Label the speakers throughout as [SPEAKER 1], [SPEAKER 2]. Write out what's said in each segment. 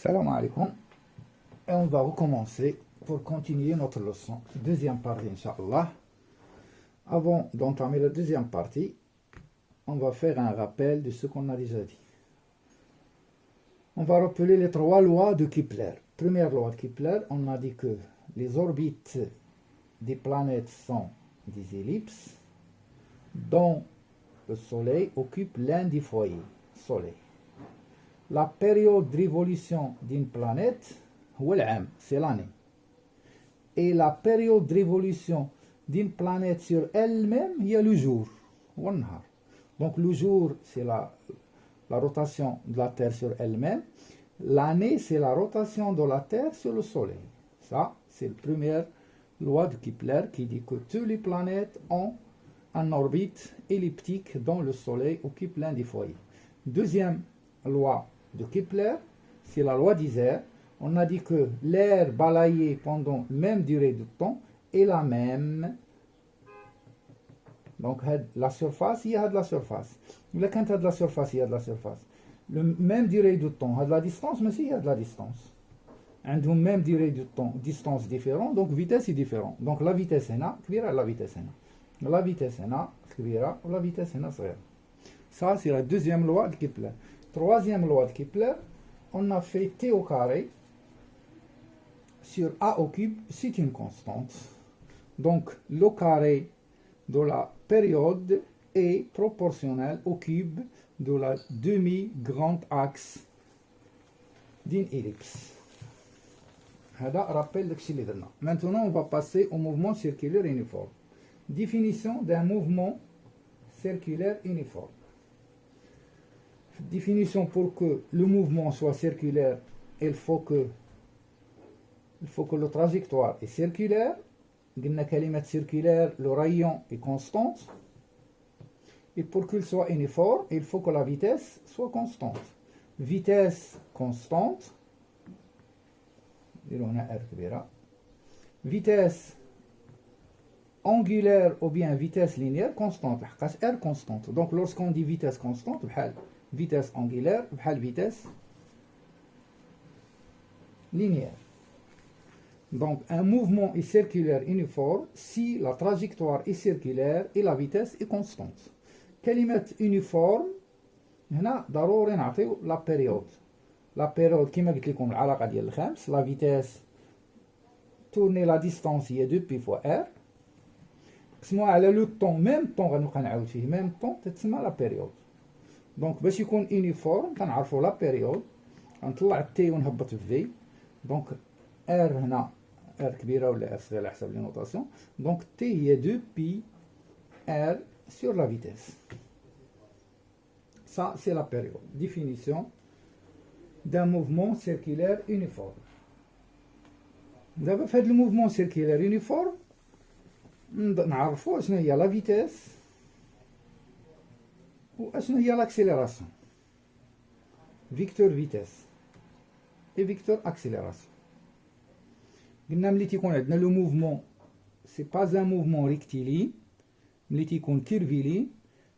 [SPEAKER 1] Salam alaikum. Et on va recommencer pour continuer notre leçon. Deuxième partie, Inch'Allah. Avant d'entamer la deuxième partie, on va faire un rappel de ce qu'on a déjà dit. On va rappeler les trois lois de Kepler. Première loi de Kepler, on a dit que les orbites des planètes sont des ellipses dont le Soleil occupe l'un des foyers, Soleil. La période de révolution d'une planète, c'est l'année. Et la période de révolution d'une planète sur elle-même, il y a le jour. Donc le jour, c'est la rotation de la Terre sur elle-même. L'année, c'est la rotation de la Terre sur le Soleil. Ça, c'est la première loi de Kepler qui dit que toutes les planètes ont une orbite elliptique dont le Soleil occupe l'un des foyers. Deuxième loi de Kepler, c'est la loi d'Isère. On a dit que l'air balayé pendant la même durée de temps est la même. Donc, la surface, il y a de la surface. Mais quand il y a de la surface, il y a de la surface. La même durée de temps, il y a de la distance, mais il y a de la distance. عندهم même durée de temps, distance différente, donc vitesse est différente. Donc la vitesse هنا كبيرة على la vitesse هنا. La vitesse هنا كبيرة و la vitesse هنا صغيرة. Ça, c'est la deuxième loi de Kepler. Troisième loi de Kepler, on a fait T au carré sur A au cube, c'est une constante. Donc, le carré de la période est proportionnel au cube de la demi-grand axe d'une ellipse. Maintenant, on va passer au mouvement circulaire uniforme. Définition d'un mouvement circulaire uniforme. Définition pour que le mouvement soit circulaire, il faut que le trajectoire est circulaire. قلنا كلمة circulaire, le rayon est constante. Et pour qu'il soit uniforme, il faut que la vitesse soit constante. Vitesse constante. Vitesse angulaire ou bien vitesse linéaire constante. R constante. Donc lorsqu'on dit vitesse constante, vitesse angulaire, vitesse linéaire. Donc un mouvement est circulaire uniforme si la trajectoire est circulaire et la vitesse est constante. كلمة uniforme هنا ضروري نعطيو la période. La période كما قلت لكم العلاقة ديال الخامس la vitesse tourner la distance هي 2 pi fois r قسموها على لو طون ميم طون غنبقى نعاود فيه ميم طون تتسمى لا بيريود. دونك باش يكون يونيفورم كنعرفوا لا بيريود غنطلع تي ونهبط في في. دونك ار هنا ار كبيره ولا ار صغيره على حسب لي نوتاسيون. دونك تي هي 2 بي ار sur la vitesse. Ça, c'est la période. Définition d'un mouvement circulaire uniforme. Vous avez fait le mouvement circulaire uniforme. نعرفوا شنو هي la vitesse وشنو هي l'accélération. Vecteur vitesse et vecteur accélération. قلنا ملي تيكون عندنا لو موفمون سي با ان موفمون ريكتيلين، ملي تيكون كيرفيلين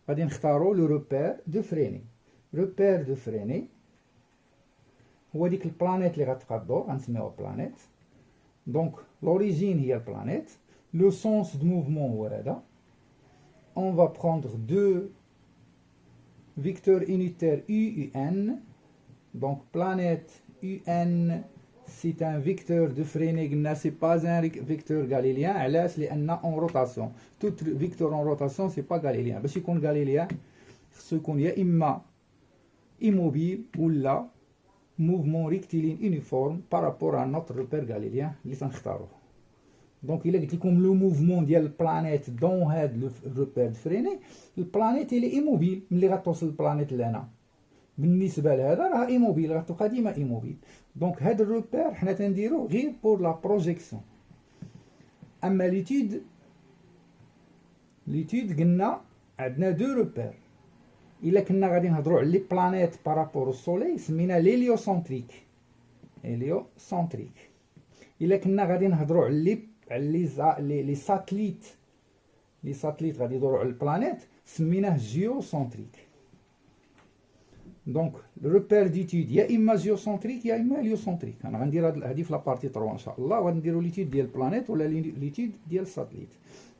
[SPEAKER 1] غادي نختاروا لو روبير دو فريني. روبير دو فريني هو ديك البلانيت اللي غتبقى تدور غنسميوها بلانيت. دونك لوريجين هي البلانيت. Le sens de mouvement هو هذا. On va prendre deux vecteurs unitaires U et N. Donc planète UN c'est un vecteur de freinée. C'est pas un vecteur galiléen. علاش؟ لأن en rotation. Tout vecteur en rotation c'est pas galiléen. باش يكون galiléen خصو يكون يا إما immobile ولا mouvement rectiligne uniforme par rapport à notre repère galiléen اللي تنختاروه. دونك إلا قلت لكم لو موفمون ديال البلانيت دون هاد لو روبير دو فريني، البلانيت إلي إيموبيل ملي غتوصل البلانيت لهنا بالنسبة لهذا راه إيموبيل، غتبقى ديما إيموبيل. دونك هاد الروبير حنا تنديرو غير بور لا بروجيكسيون. أما ليتود قلنا عندنا دو روبير. إلا كنا غادي نهضرو على لي بلانيت بارابور السولي سمينا ليليوسنتريك. إلا كنا غادي نهضرو على لي ساتليت غادي يدوروا على البلانيت سميناه جيوسنتريك. دونك الروبير ديتيود يا اما جيوسنتريك يا اما هيليوسنتريك. انا غندير هذه في لابارتي 3 ان شاء الله، وغنديروا ليتيود ديال البلانيت ولا ليتيود ديال الساتليت.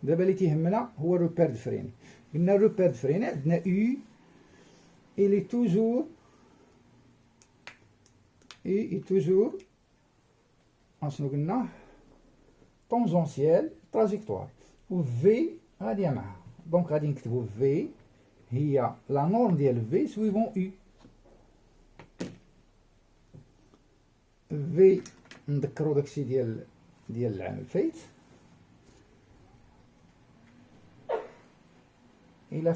[SPEAKER 1] دابا اللي تيهمنا هو الروبير دو فريني. قلنا الروبير دو فريني عندنا يو il est toujours اشنو قلنا طونجونسيال تراجيكتوار، و في غاديه معها. دونك غادي نكتبوا في هي لا نورم ديال في سويفون يو. في نذكروا داكشي ديال العام الفايت. الا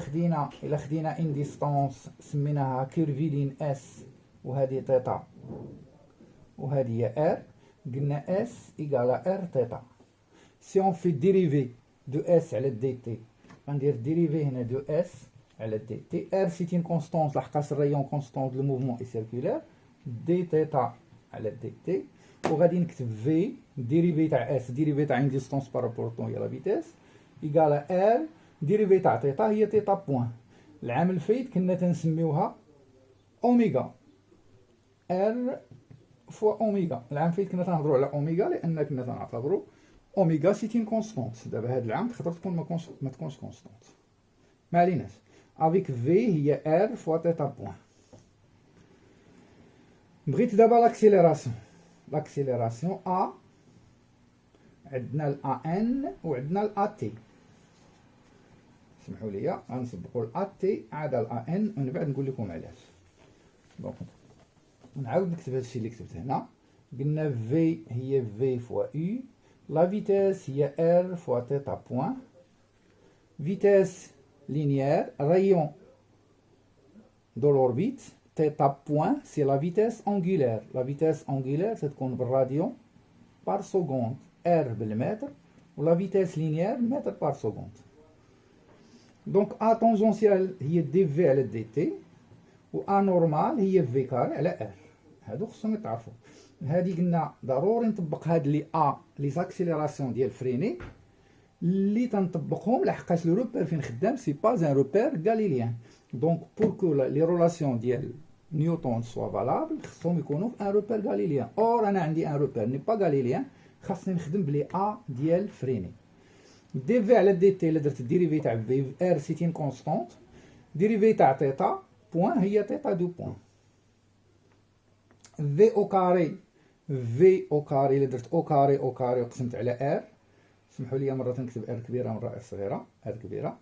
[SPEAKER 1] خدينا ان ديستونس سميناها كيرفيلين اس، وهذه تيتا وهذه هي ار، قلنا اس ايكال ار تيتا. سي اون في ديريفي دو اس على دي تي، غندير ديريفي هنا دو اس على دي تي. ار سي تين كونستونس لحقاش الريون كونستونس لو موفمون اي سيركولار، دي تيتا على دي تي. وغادي نكتب في ديريفي تاع اس، ديريفي تاع ان ديستونس بارابور طون هي لا فيتيس، ايكال ار ديريفي تاع تيتا هي تيتا بوان. العام الفايت كنا تنسميوها اوميغا، ار فوا اوميغا. العام الفايت كنا تنهضروا على اوميغا لان كنا تنعتبروا اوميغا سي تين كونستونت. دابا هاد العام تقدر تكون ما تكونش كونستونت، ما عليناش. افيك في هي ار فوا تيتا بوان. بغيت دابا لاكسيليراسيون ا، عندنا الا ان وعندنا الا تي. اسمحوا لي غنسبقوا الا تي عاد الا ان ومن بعد نقول لكم علاش. دونك نعاود نكتب هادشي اللي كتبت هنا. قلنا في هي في فوا يو، لا فيتيس هي ار فوا تيتا بوان. فيتيس لينيير rayon de l'orbite, θ point c'est la vitesse angulaire. La vitesse angulaire تتكون بالراديون par seconde، r بالمتر، و la vitesse linéaire متر par seconde. donc A tangentielle هي دي في على دي تي، و A normal هي في كاري على r. هادو خصهم يتعرفوا. هادي قلنا ضروري نطبق هاد لي A لي زاكسيليراسيون ديال فريني اللي تنطبقهم لحقاش لو روبير فين خدام سي با ان روبير غاليليان. دونك بور كو لي رولاسيون ديال نيوتن سوا فالابل خصهم يكونوا في ان روبير غاليليان. اور انا عندي ان روبير ني با غاليليان، خاصني نخدم بلي ا ديال فريني. دي في على دي تي الا درت الديريفي تاع في ار سي تين كونستونت، ديريفي تاع تيتا بوان هي تيتا دو بوان. في او كاري الا درت او كاري وقسمت على ار، سمحوا لي مرة نكتب ار كبيرة مرة ار صغيرة، ار كبيرة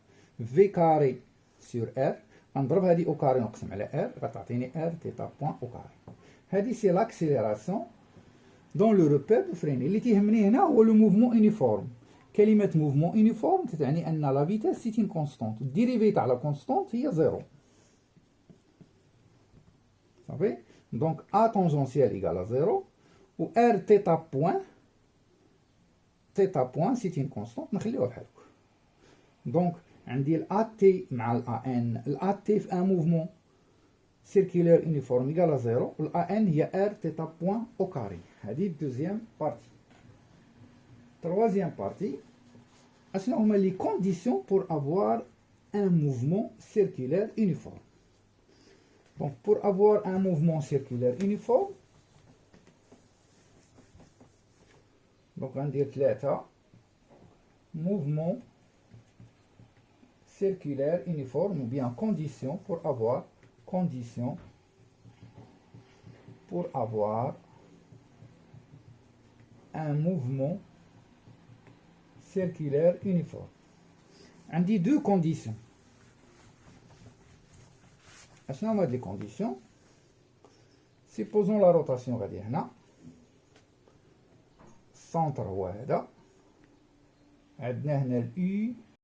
[SPEAKER 1] في كاري سور ار، غنضرب هادي او كاري ونقسم على ار غتعطيني ار تيتا بوان او كاري. هادي سي لاكسيليراسيون دون لو روبير دو فريني. اللي تيهمني هنا هو لو موفمون يونيفورم. كلمة موفمون يونيفورم تتعني ان لا فيتاس سي تين كونستونت، الديريفي تاع لا كونستونت هي زيرو. صافي. دونك ا تونجونسيال ايكال زيرو، و ار تيتا بوان سي تين كونستونت نخليوها بحال هكا. دونك عندي الا تي مع الا ان، الا تي في ان موفمون سيركولير يونيفورم ايكال زيرو، والا ان هي ار تيتا بوان او كاري. هذه الدوزيام بارتي. تروازيام بارتي، اشنو هما لي كونديسيون بور افوار ان موفمون سيركولير يونيفورم. دونك بور افوار ان موفمون سيركولير يونيفورم، دونك غندير 3 mouvement circulaire uniforme ou bien condition pour avoir un mouvement circulaire uniforme. عندي deux conditions. اشنو هما هاد لي كونديسيون؟ supposons la rotation غادي هنا، السونتر هو هذا، عندنا هنا اليو